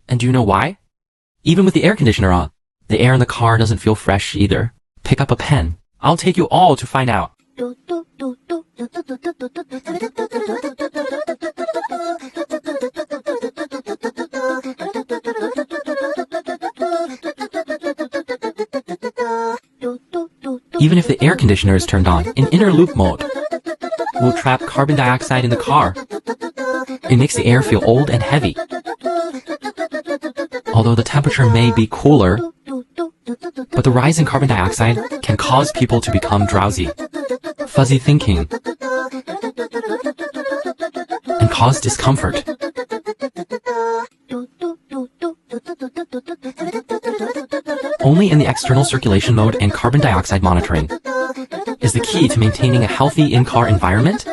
And do you know why? Even with the air conditioner on, the air in the car doesn't feel fresh either. Pick up a pen. I'll take you all to find out. Even if the air conditioner is turned on in inner loop mode, will trap carbon dioxide in the car. It makes the air feel old and heavy. Although the temperature may be cooler, but the rise in carbon dioxide can cause people to become drowsy, fuzzy thinking, and cause discomfort. Only in the external circulation mode and carbon dioxide monitoring is the key to maintaining a healthy in-car environment